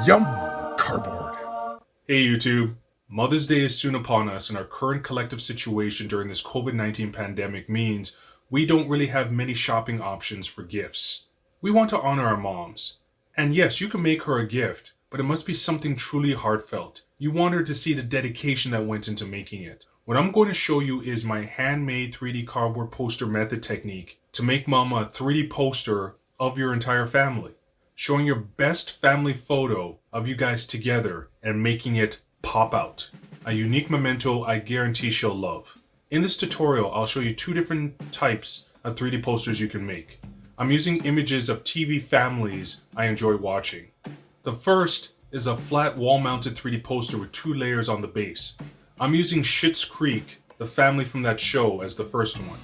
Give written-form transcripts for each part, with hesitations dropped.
Yum! Cardboard. Hey YouTube, Mother's Day is soon upon us, and our current collective situation during this COVID-19 pandemic means we don't really have many shopping options for gifts. We want to honor our moms. And yes, you can make her a gift, but it must be something truly heartfelt. You want her to see the dedication that went into making it. What I'm going to show you is my handmade 3D cardboard poster method technique to make mama a 3D poster of your entire family, showing your best family photo of you guys together and making it pop out. A unique memento I guarantee she'll love. In this tutorial, I'll show you two different types of 3D posters you can make. I'm using images of TV families I enjoy watching. The first is a flat wall-mounted 3D poster with two layers on the base. I'm using Schitt's Creek, the family from that show, as the first one.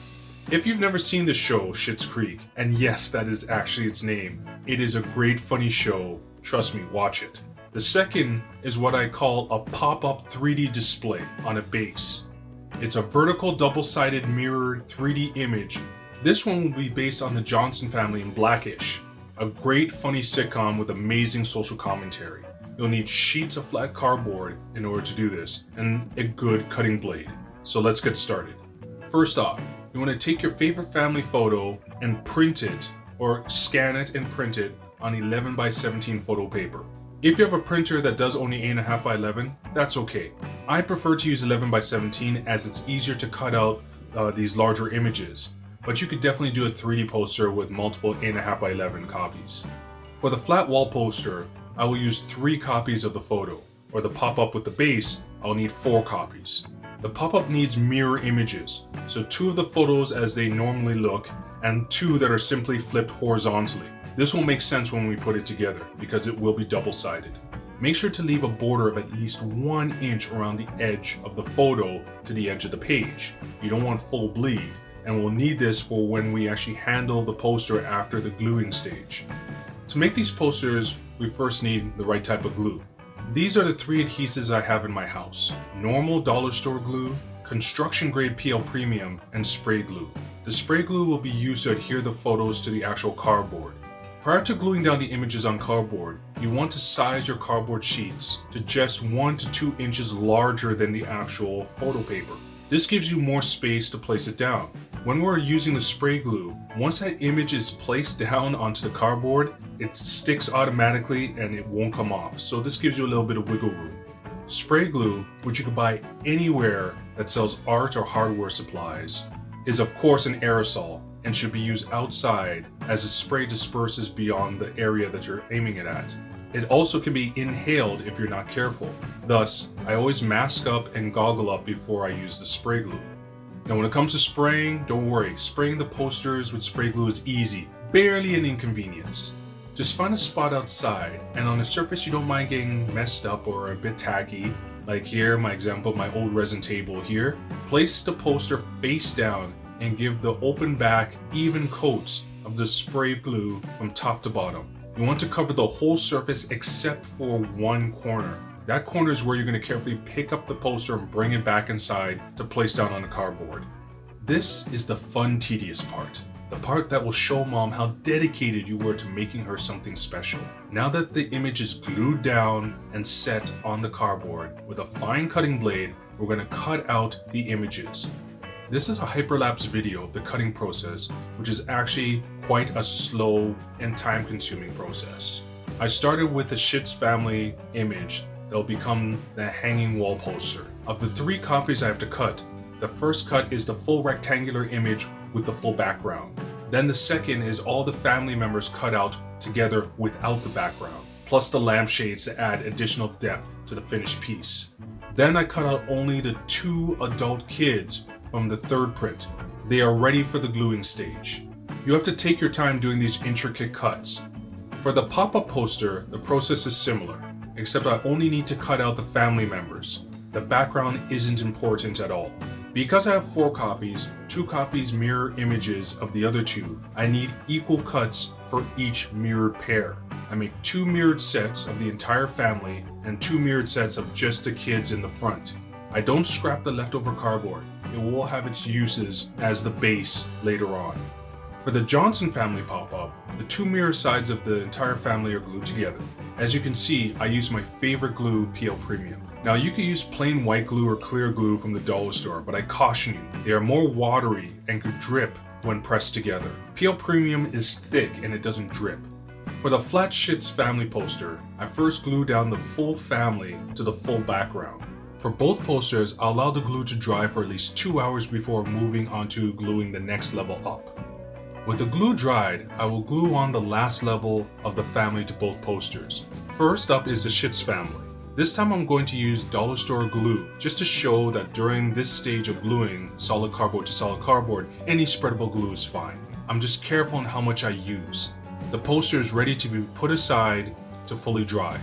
If you've never seen the show, Schitt's Creek, and yes, that is actually its name, it is a great funny show. Trust me, watch it. The second is what I call a pop-up 3D display on a base. It's a vertical double-sided mirrored 3D image. This one will be based on the Johnson family in Blackish, a great funny sitcom with amazing social commentary. You'll need sheets of flat cardboard in order to do this, and a good cutting blade. So let's get started. First off, you want to take your favorite family photo and print it, or scan it and print it on 11 by 17 photo paper. If you have a printer that does only 8.5 by 11, that's okay. I prefer to use 11 by 17 as it's easier to cut out these larger images, but you could definitely do a 3D poster with multiple 8.5 by 11 copies. For the flat wall poster, I will use 3 copies of the photo, or the pop-up with the base, I'll need 4 copies. The pop-up needs mirror images, so 2 of the photos as they normally look, and 2 that are simply flipped horizontally. This will make sense when we put it together, because it will be double-sided. Make sure to leave a border of at least 1 inch around the edge of the photo to the edge of the page. You don't want full bleed, and we'll need this for when we actually handle the poster after the gluing stage. To make these posters, we first need the right type of glue. These are the 3 adhesives I have in my house: normal dollar store glue, construction grade PL Premium, and spray glue. The spray glue will be used to adhere the photos to the actual cardboard. Prior to gluing down the images on cardboard, you want to size your cardboard sheets to just 1 to 2 inches larger than the actual photo paper. This gives you more space to place it down. When we're using the spray glue, once that image is placed down onto the cardboard, it sticks automatically and it won't come off. So this gives you a little bit of wiggle room. Spray glue, which you can buy anywhere that sells art or hardware supplies, is of course an aerosol and should be used outside as the spray disperses beyond the area that you're aiming it at. It also can be inhaled if you're not careful. Thus, I always mask up and goggle up before I use the spray glue. Now when it comes to spraying, don't worry, spraying the posters with spray glue is easy, barely an inconvenience. Just find a spot outside, and on a surface you don't mind getting messed up or a bit tacky, like here, my example, my old resin table here, place the poster face down and give the open back even coats of the spray glue from top to bottom. You want to cover the whole surface except for one corner. That corner is where you're going to carefully pick up the poster and bring it back inside to place down on the cardboard. This is the fun, tedious part. The part that will show mom how dedicated you were to making her something special. Now that the image is glued down and set on the cardboard, with a fine cutting blade, we're going to cut out the images. This is a hyperlapse video of the cutting process, which is actually quite a slow and time-consuming process. I started with the Schitt's family image that will become the hanging wall poster. Of the 3 copies I have to cut, the first cut is the full rectangular image with the full background. Then the second is all the family members cut out together without the background, plus the lampshades to add additional depth to the finished piece. Then I cut out only the 2 adult kids from the 3rd print. They are ready for the gluing stage. You have to take your time doing these intricate cuts. For the pop-up poster, the process is similar, except I only need to cut out the family members. The background isn't important at all. Because I have 4 copies, 2 copies mirror images of the other 2, I need equal cuts for each mirrored pair. I make 2 mirrored sets of the entire family and 2 mirrored sets of just the kids in the front. I don't scrap the leftover cardboard. It will have its uses as the base later on. For the Johnson family pop-up, the 2 mirror sides of the entire family are glued together. As you can see, I use my favorite glue, PL Premium. Now you could use plain white glue or clear glue from the dollar store, but I caution you, they are more watery and could drip when pressed together. PL Premium is thick and it doesn't drip. For the flat Schitt's family poster, I first glue down the full family to the full background. For both posters, I'll allow the glue to dry for at least 2 hours before moving on to gluing the next level up. With the glue dried, I will glue on the last level of the family to both posters. First up is the Schitt's family. This time I'm going to use dollar store glue just to show that during this stage of gluing solid cardboard to solid cardboard, any spreadable glue is fine. I'm just careful on how much I use. The poster is ready to be put aside to fully dry.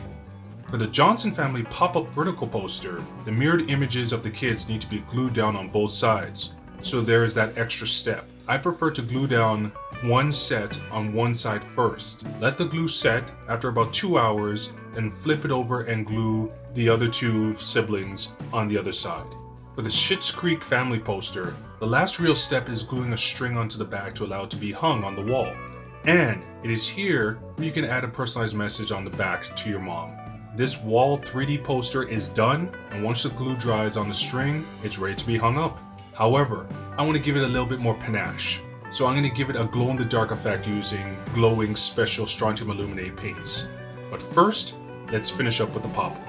For the Johnson family pop-up vertical poster, the mirrored images of the kids need to be glued down on both sides, so there is that extra step. I prefer to glue down one set on one side first. Let the glue set after about 2 hours, then flip it over and glue the other two siblings on the other side. For the Schitt's Creek family poster, the last real step is gluing a string onto the back to allow it to be hung on the wall. And it is here where you can add a personalized message on the back to your mom. This wall 3D poster is done, and once the glue dries on the string, it's ready to be hung up. However, I want to give it a little bit more panache, so I'm going to give it a glow-in-the-dark effect using glowing special strontium illuminate paints. But first, let's finish up with the pop-up.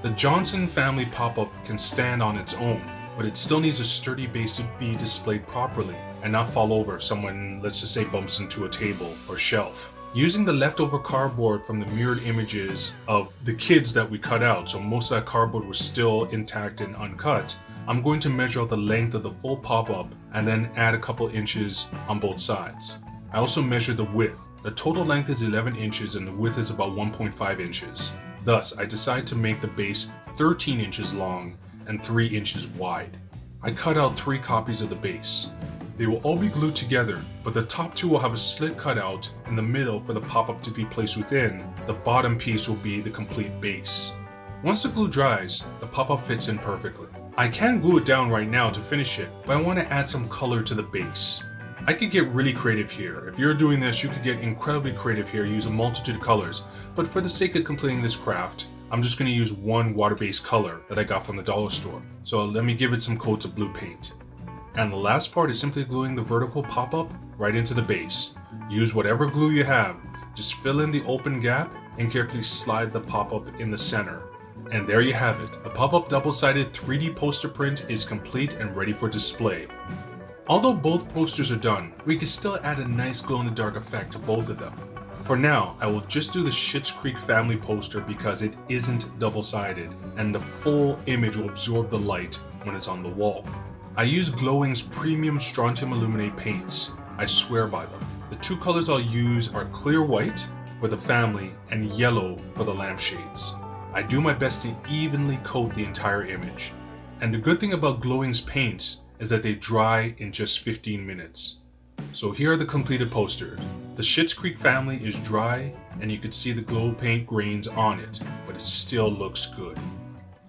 The Johnson family pop-up can stand on its own, but it still needs a sturdy base to be displayed properly and not fall over if someone, let's just say, bumps into a table or shelf. Using the leftover cardboard from the mirrored images of the kids that we cut out, so most of that cardboard was still intact and uncut, I'm going to measure out the length of the full pop-up and then add a couple inches on both sides. I also measured the width. The total length is 11 inches and the width is about 1.5 inches. Thus, I decided to make the base 13 inches long and 3 inches wide. I cut out 3 copies of the base. They will all be glued together, but the top 2 will have a slit cut out in the middle for the pop-up to be placed within. The bottom piece will be the complete base. Once the glue dries, the pop-up fits in perfectly. I can glue it down right now to finish it, but I want to add some color to the base. I could get really creative here. If you're doing this, you could get incredibly creative here, use a multitude of colors, but for the sake of completing this craft, I'm just going to use one water-based color that I got from the dollar store. So let me give it some coats of blue paint. And the last part is simply gluing the vertical pop-up right into the base. Use whatever glue you have, just fill in the open gap and carefully slide the pop-up in the center. And there you have it. The pop-up double-sided 3D poster print is complete and ready for display. Although both posters are done, we can still add a nice glow-in-the-dark effect to both of them. For now, I will just do the Schitt's Creek family poster because it isn't double-sided and the full image will absorb the light when it's on the wall. I use Glowing's premium strontium illuminate paints. I swear by them. The 2 colors I'll use are clear white for the family and yellow for the lampshades. I do my best to evenly coat the entire image. And the good thing about Glowing's paints is that they dry in just 15 minutes. So here are the completed posters. The Schitt's Creek family is dry and you can see the glow paint grains on it, but it still looks good.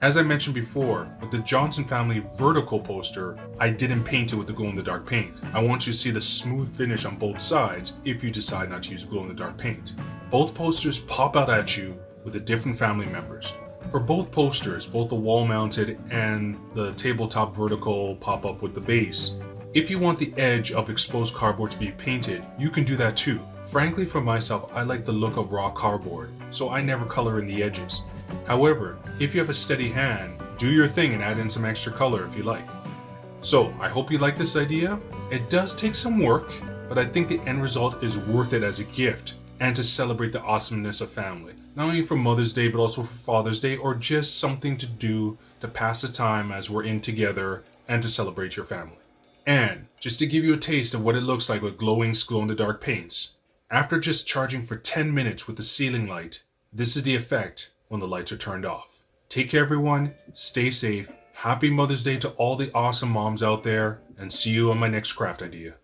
As I mentioned before, with the Johnson family vertical poster, I didn't paint it with the glow-in-the-dark paint. I want you to see the smooth finish on both sides if you decide not to use glow-in-the-dark paint. Both posters pop out at you with the different family members. For both posters, both the wall-mounted and the tabletop vertical pop-up with the base, if you want the edge of exposed cardboard to be painted, you can do that too. Frankly, for myself, I like the look of raw cardboard, so I never color in the edges. However, if you have a steady hand, do your thing and add in some extra color if you like. So, I hope you like this idea. It does take some work, but I think the end result is worth it as a gift and to celebrate the awesomeness of family. Not only for Mother's Day, but also for Father's Day, or just something to do to pass the time as we're in together and to celebrate your family. And just to give you a taste of what it looks like with Glowing's glow-in-the-dark paints, after just charging for 10 minutes with the ceiling light, this is the effect when the lights are turned off. Take care everyone, stay safe, happy Mother's Day to all the awesome moms out there, and see you on my next craft idea.